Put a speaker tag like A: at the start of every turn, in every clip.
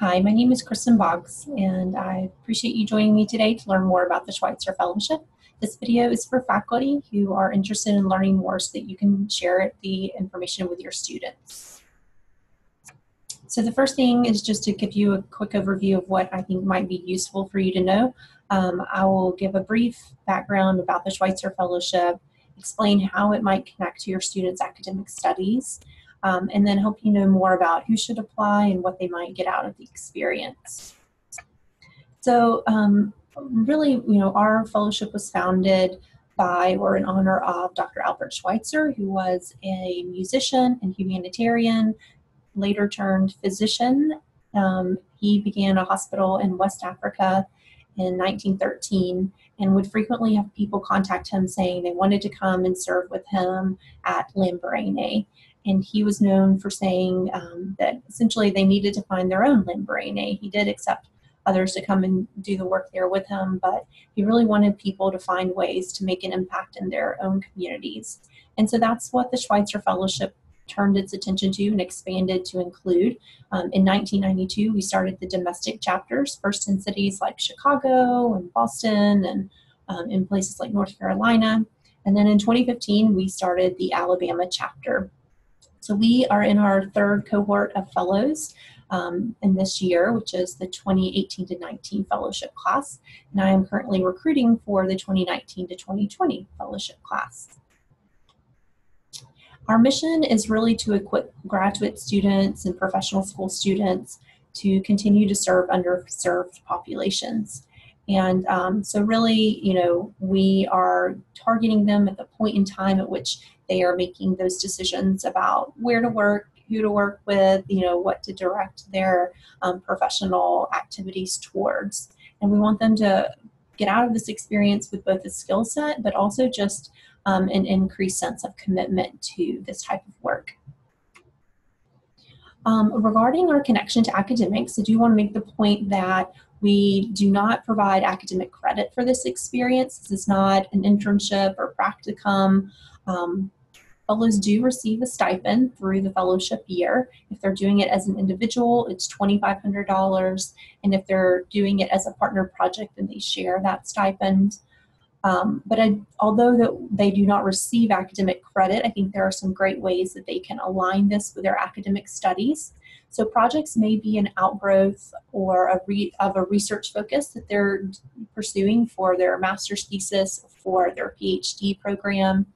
A: Hi, my name is Kristen Boggs, and I appreciate you joining me today to learn more about the Schweitzer Fellowship. This video is for faculty who are interested in learning more so that you can share the information with your students. So the first thing is just to give you a quick overview of what I think might be useful for you to know. I will give a brief background about the Schweitzer Fellowship, explain how it might connect to your students' academic studies, and then help you know more about who should apply and what they might get out of the experience. So really, our fellowship was founded by or in honor of Dr. Albert Schweitzer, who was a musician and humanitarian, later turned physician. He began a hospital in West Africa in 1913 and would frequently have people contact him saying they wanted to come and serve with him at Lamborghini. And he was known for saying that essentially they needed to find their own Lamborghini. He did accept others to come and do the work there with him, but he really wanted people to find ways to make an impact in their own communities. And so that's what the Schweitzer Fellowship turned its attention to and expanded to include. In 1992, we started the domestic chapters, first in cities like Chicago and Boston and in places like North Carolina. And then in 2015, we started the Alabama chapter. So we are in our third cohort of fellows in this year, which is the 2018 to 19 fellowship class. And I am currently recruiting for the 2019 to 2020 fellowship class. Our mission is really to equip graduate students and professional school students to continue to serve underserved populations. And so really, we are targeting them at the point in time at which they are making those decisions about where to work, who to work with, what to direct their professional activities towards. And we want them to get out of this experience with both a skill set, but also just an increased sense of commitment to this type of work. Regarding our connection to academics, I do want to make the point that we do not provide academic credit for this experience. This is not an internship or practicum. Fellows do receive a stipend through the fellowship year. If they're doing it as an individual, it's $2,500. And if they're doing it as a partner project, then they share that stipend. Although they do not receive academic credit, I think there are some great ways that they can align this with their academic studies. So projects may be an outgrowth or of a research focus that they're pursuing for their master's thesis, for their PhD program.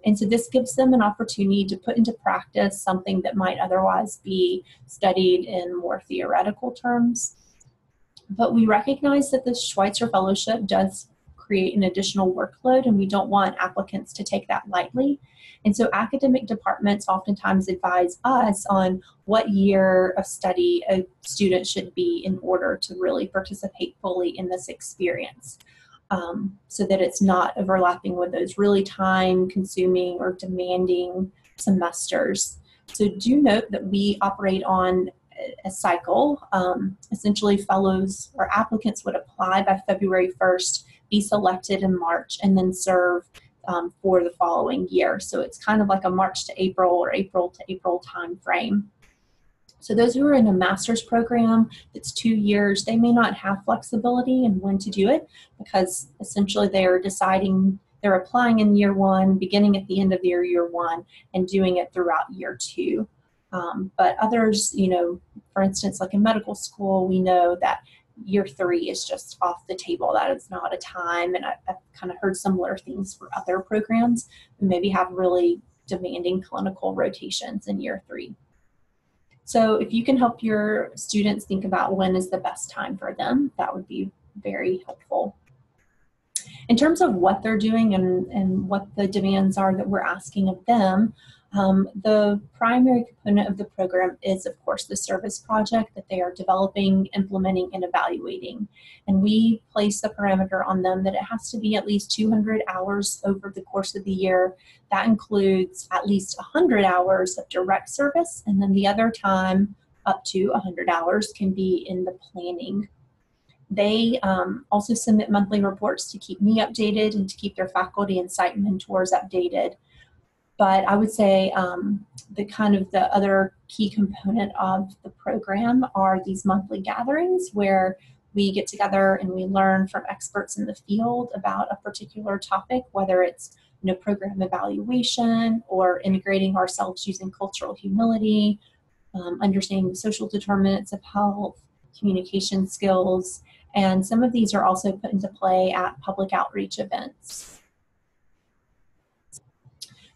A: And so this gives them an opportunity to put into practice something that might otherwise be studied in more theoretical terms. But we recognize that the Schweitzer Fellowship does create an additional workload, and we don't want applicants to take that lightly. And so academic departments oftentimes advise us on what year of study a student should be in order to really participate fully in this experience, so that it's not overlapping with those really time-consuming or demanding semesters. So do note that we operate on a cycle. Essentially, fellows or applicants would apply by February 1st, be selected in March, and then serve for the following year. So it's kind of like a March to April or April to April time frame. So those who are in a master's program that's 2 years, they may not have flexibility in when to do it, because essentially they are deciding, they're applying in year one, beginning at the end of year one, and doing it throughout year two. But others, for instance, like in medical school, we know that year three is just off the table. That is not a time, and I've kind of heard similar things for other programs who maybe have really demanding clinical rotations in year three. So if you can help your students think about when is the best time for them, that would be very helpful. In terms of what they're doing and what the demands are that we're asking of them, the primary component of the program is, of course, the service project that they are developing, implementing, and evaluating. And we place the parameter on them that it has to be at least 200 hours over the course of the year. That includes at least 100 hours of direct service, and then the other time, up to 100 hours, can be in the planning. They also submit monthly reports to keep me updated and to keep their faculty and site mentors updated. But I would say the other key component of the program are these monthly gatherings where we get together and we learn from experts in the field about a particular topic, whether it's program evaluation or integrating ourselves using cultural humility, understanding the social determinants of health, communication skills, and some of these are also put into play at public outreach events.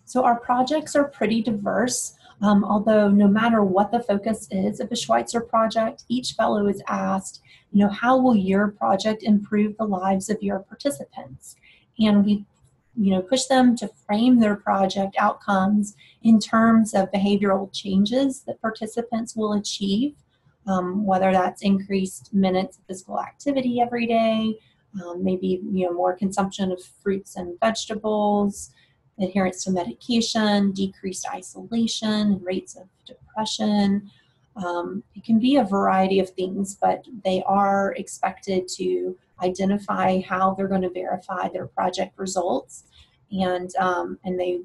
A: So our projects are pretty diverse, although no matter what the focus is of the Schweitzer project, each fellow is asked, how will your project improve the lives of your participants? And we push them to frame their project outcomes in terms of behavioral changes that participants will achieve, whether that's increased minutes of physical activity every day, maybe more consumption of fruits and vegetables, adherence to medication, decreased isolation and rates of depression. It can be a variety of things, but they are expected to identify how they're going to verify their project results, and they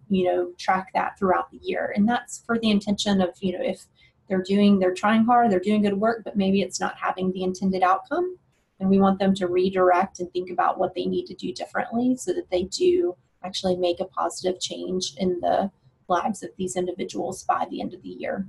A: track that throughout the year. And that's for the intention of if they're trying hard, they're doing good work, but maybe it's not having the intended outcome, and we want them to redirect and think about what they need to do differently so that they do actually make a positive change in the lives of these individuals by the end of the year.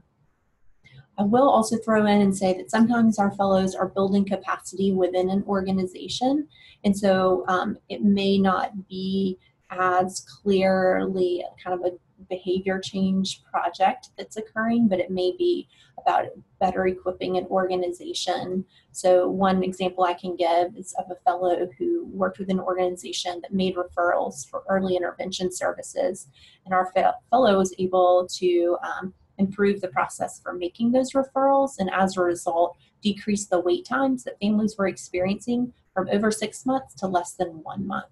A: I will also throw in and say that sometimes our fellows are building capacity within an organization, and so it may not be as clearly kind of a behavior change project that's occurring, but it may be about better equipping an organization. So one example I can give is of a fellow who worked with an organization that made referrals for early intervention services, and our fellow was able to improve the process for making those referrals, and as a result decrease the wait times that families were experiencing from over 6 months to less than 1 month.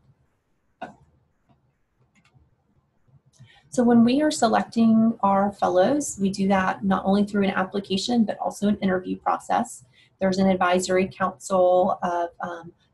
A: So when we are selecting our fellows, we do that not only through an application, but also an interview process. There's an advisory council of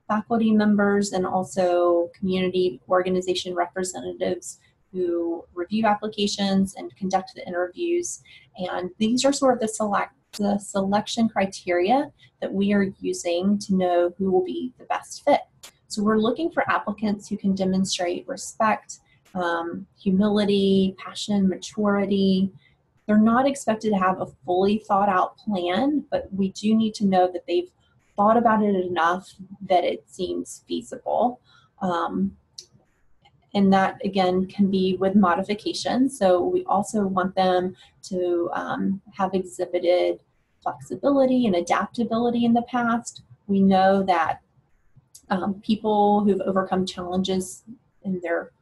A: faculty members and also community organization representatives who review applications and conduct the interviews. And these are sort of the selection criteria that we are using to know who will be the best fit. So we're looking for applicants who can demonstrate respect, humility, passion, maturity. They're not expected to have a fully thought out plan, but we do need to know that they've thought about it enough that it seems feasible. And that, again, can be with modifications. So we also want them to have exhibited flexibility and adaptability in the past. We know that people who've overcome challenges in their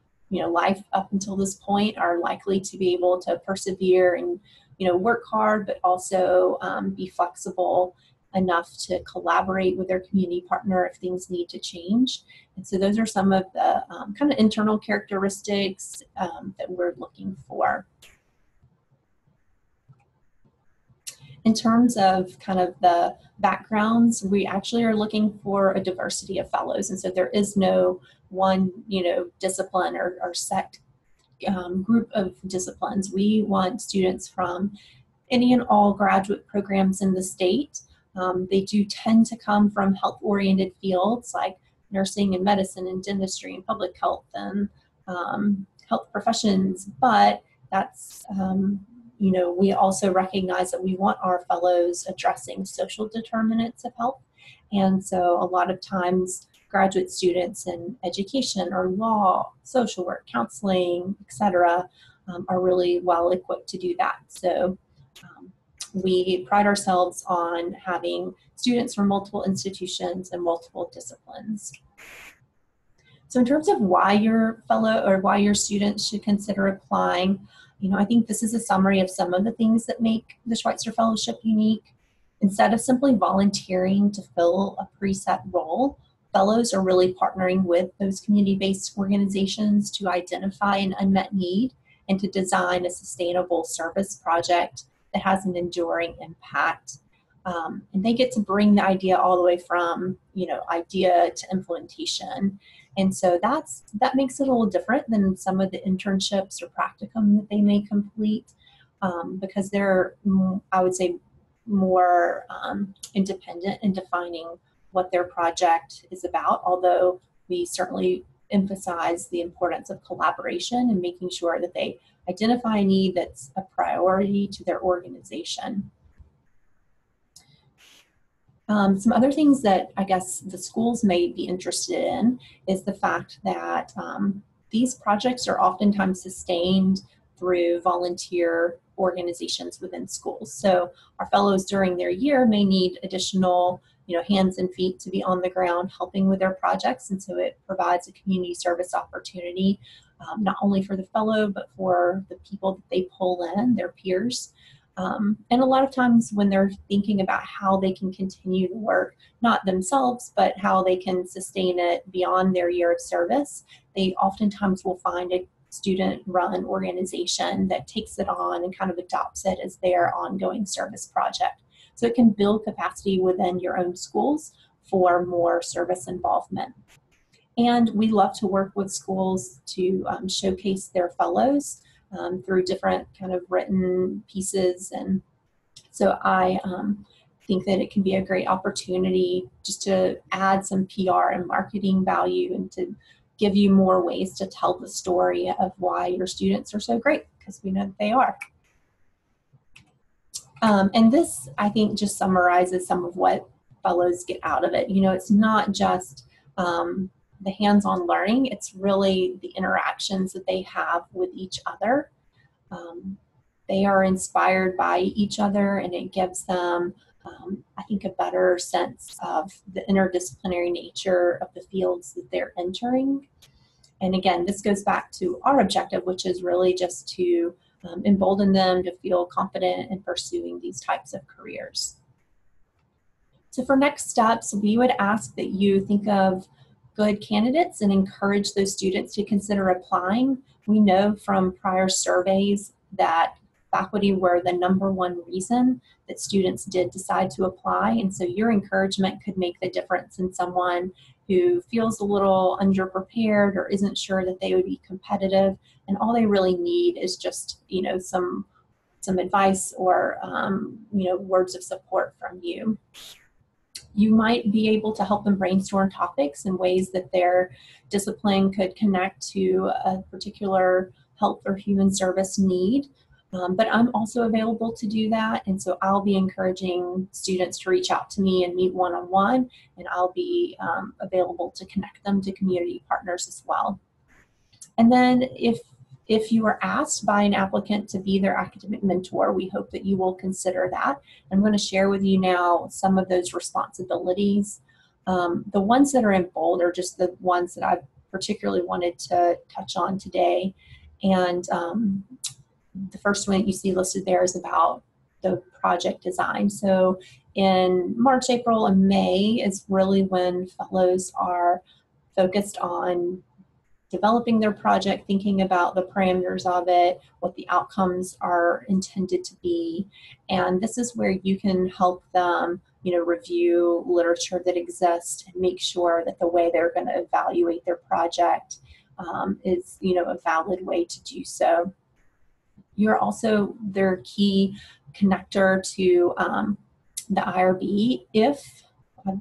A: life up until this point are likely to be able to persevere and work hard, but also be flexible enough to collaborate with their community partner if things need to change. And so those are some of the kind of internal characteristics that we're looking for. In terms of kind of the backgrounds, we actually are looking for a diversity of fellows, and so there is no one discipline or set group of disciplines. We want students from any and all graduate programs in the state. They do tend to come from health-oriented fields like nursing and medicine and dentistry and public health and health professions, but that's we also recognize that we want our fellows addressing social determinants of health, and so a lot of times graduate students in education or law, social work, counseling, etc., are really well equipped to do that. So we pride ourselves on having students from multiple institutions and multiple disciplines. So in terms of why your fellow or why your students should consider applying, I think this is a summary of some of the things that make the Schweitzer Fellowship unique. Instead of simply volunteering to fill a preset role, fellows are really partnering with those community-based organizations to identify an unmet need and to design a sustainable service project that has an enduring impact. And they get to bring the idea all the way from, idea to implementation. And so that makes it a little different than some of the internships or practicum that they may complete, because they're, I would say, more independent in defining what their project is about, although we certainly emphasize the importance of collaboration and making sure that they identify a need that's a priority to their organization. Some other things that I guess the schools may be interested in is the fact that these projects are oftentimes sustained through volunteer organizations within schools. So our fellows during their year may need additional hands and feet to be on the ground helping with their projects, and so it provides a community service opportunity, not only for the fellow but for the people that they pull in, their peers. And a lot of times when they're thinking about how they can continue to work, not themselves, but how they can sustain it beyond their year of service, they oftentimes will find a student-run organization that takes it on and kind of adopts it as their ongoing service project. So it can build capacity within your own schools for more service involvement. And we love to work with schools to showcase their fellows through different kind of written pieces. And so I think that it can be a great opportunity just to add some PR and marketing value and to give you more ways to tell the story of why your students are so great, because we know that they are. And this, I think, just summarizes some of what fellows get out of it. It's not just the hands-on learning, it's really the interactions that they have with each other. They are inspired by each other, and it gives them, I think, a better sense of the interdisciplinary nature of the fields that they're entering. And again, this goes back to our objective, which is really just to embolden them to feel confident in pursuing these types of careers. So for next steps, we would ask that you think of good candidates and encourage those students to consider applying. We know from prior surveys that faculty were the #1 reason that students did decide to apply, and so your encouragement could make the difference in someone who feels a little underprepared or isn't sure that they would be competitive, and all they really need is just some advice or words of support from you. You might be able to help them brainstorm topics and ways that their discipline could connect to a particular health or human service need. But I'm also available to do that, and so I'll be encouraging students to reach out to me and meet one-on-one, and I'll be available to connect them to community partners as well. And then if you are asked by an applicant to be their academic mentor, we hope that you will consider that. I'm going to share with you now some of those responsibilities. The ones that are in bold are just the ones that I particularly wanted to touch on today. And the first one that you see listed there is about the project design. So in March, April, and May is really when fellows are focused on developing their project, thinking about the parameters of it, what the outcomes are intended to be. And this is where you can help them, review literature that exists and make sure that the way they're going to evaluate their project is, a valid way to do so. You're also their key connector to the IRB if, I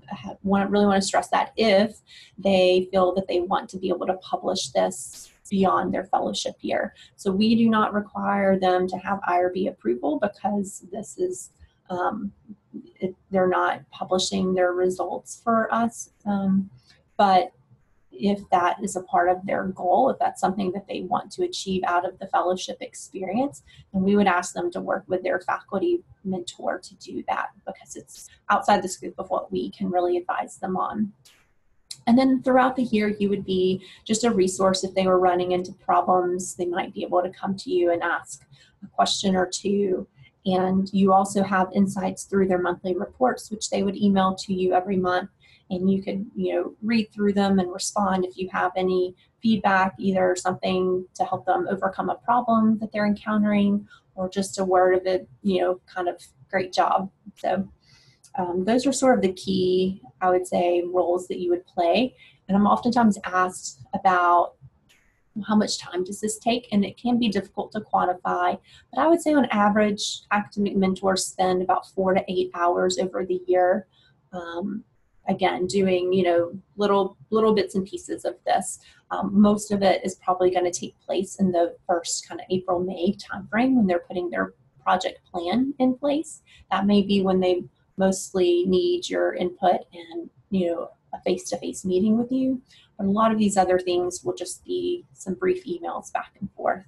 A: really want to stress that, if they feel that they want to be able to publish this beyond their fellowship year. So we do not require them to have IRB approval because this is, they're not publishing their results for us. But if that is a part of their goal, if that's something that they want to achieve out of the fellowship experience, then we would ask them to work with their faculty mentor to do that, because it's outside the scope of what we can really advise them on. And then throughout the year, you would be just a resource. If they were running into problems, they might be able to come to you and ask a question or two. And you also have insights through their monthly reports, which they would email to you every month. And you could, read through them and respond if you have any feedback, either something to help them overcome a problem that they're encountering, or just a word of it, kind of great job. So Those are sort of the key, I would say, roles that you would play. And I'm oftentimes asked about how much time does this take, and it can be difficult to quantify, but I would say on average academic mentors spend about 4 to 8 hours over the year, again doing little bits and pieces of this. Most of it is probably going to take place in the first kind of April-May timeframe when they're putting their project plan in place. That may be when they mostly need your input and a face-to-face meeting with you. But a lot of these other things will just be some brief emails back and forth.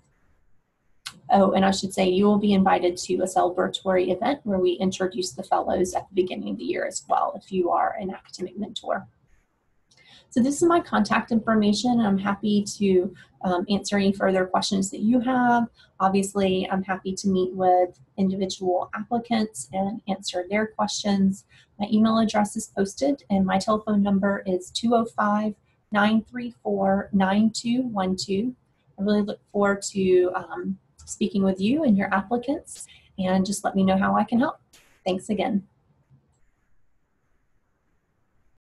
A: Oh, and I should say you will be invited to a celebratory event where we introduce the fellows at the beginning of the year as well if you are an academic mentor. So this is my contact information. I'm happy to answer any further questions that you have. Obviously, I'm happy to meet with individual applicants and answer their questions. My email address is posted, and my telephone number is 205-934-9212. I really look forward to speaking with you and your applicants, and just let me know how I can help. Thanks again.